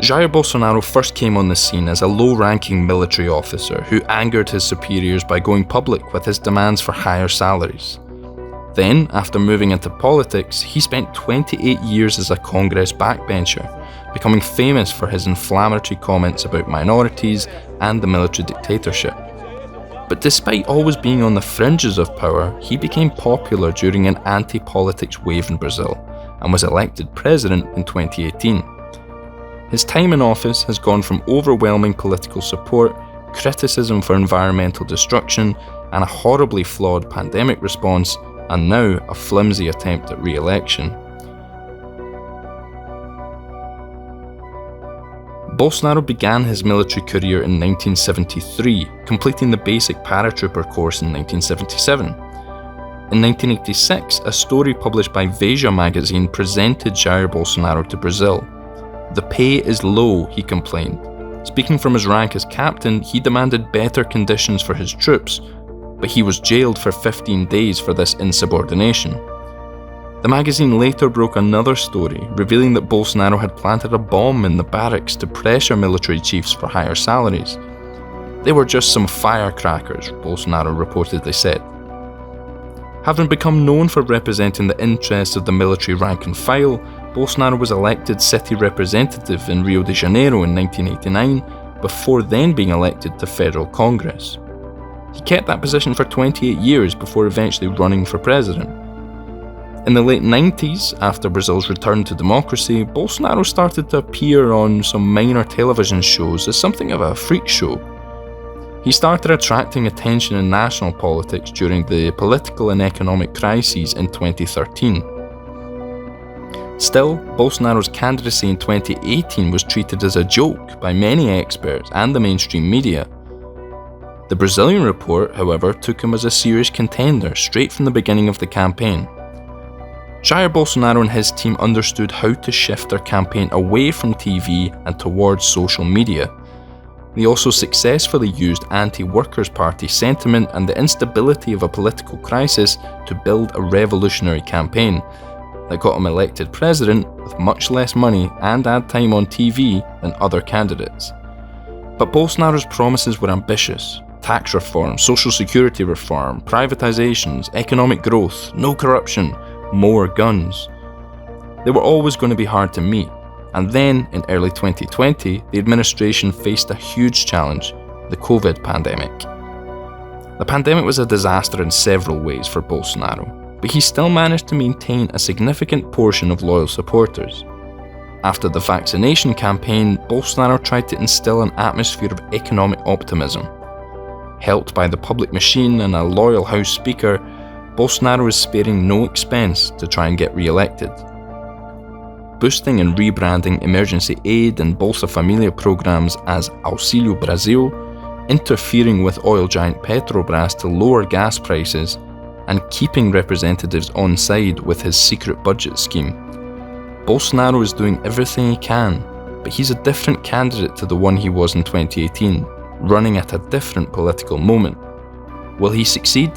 Jair Bolsonaro first came on the scene as a low-ranking military officer who angered his superiors by going public with his demands for higher salaries. Then, after moving into politics, he spent 28 years as a Congress backbencher, becoming famous for his inflammatory comments about minorities and the military dictatorship. But despite always being on the fringes of power, he became popular during an anti-politics wave in Brazil and was elected president in 2018. His time in office has gone from overwhelming political support, criticism for environmental destruction, and a horribly flawed pandemic response, and now a flimsy attempt at re-election. Bolsonaro began his military career in 1973, completing the basic paratrooper course in 1977. In 1986, a story published by Veja magazine presented Jair Bolsonaro to Brazil. "The pay is low," he complained. Speaking from his rank as captain, he demanded better conditions for his troops, but he was jailed for 15 days for this insubordination. The magazine later broke another story, revealing that Bolsonaro had planted a bomb in the barracks to pressure military chiefs for higher salaries. "They were just some firecrackers," Bolsonaro reportedly said. Having become known for representing the interests of the military rank and file, Bolsonaro was elected city representative in Rio de Janeiro in 1989, before then being elected to federal Congress. He kept that position for 28 years before eventually running for president. In the late 90s, after Brazil's return to democracy, Bolsonaro started to appear on some minor television shows as something of a freak show. He started attracting attention in national politics during the political and economic crises in 2013. Still, Bolsonaro's candidacy in 2018 was treated as a joke by many experts and the mainstream media. The Brazilian report, however, took him as a serious contender straight from the beginning of the campaign. Jair Bolsonaro and his team understood how to shift their campaign away from TV and towards social media. They also successfully used anti-Workers' Party sentiment and the instability of a political crisis to build a revolutionary campaign that got him elected president with much less money and ad time on TV than other candidates. But Bolsonaro's promises were ambitious. Tax reform, social security reform, privatizations, economic growth, no corruption, more guns. They were always going to be hard to meet. And then, in early 2020, the administration faced a huge challenge, the COVID pandemic. The pandemic was a disaster in several ways for Bolsonaro, but he still managed to maintain a significant portion of loyal supporters. After the vaccination campaign, Bolsonaro tried to instill an atmosphere of economic optimism. Helped by the public machine and a loyal House Speaker, Bolsonaro is sparing no expense to try and get re-elected. Boosting and rebranding emergency aid and Bolsa Familia programs as Auxílio Brasil, interfering with oil giant Petrobras to lower gas prices, and keeping representatives on side with his secret budget scheme. Bolsonaro is doing everything he can, but he's a different candidate to the one he was in 2018, running at a different political moment. Will he succeed?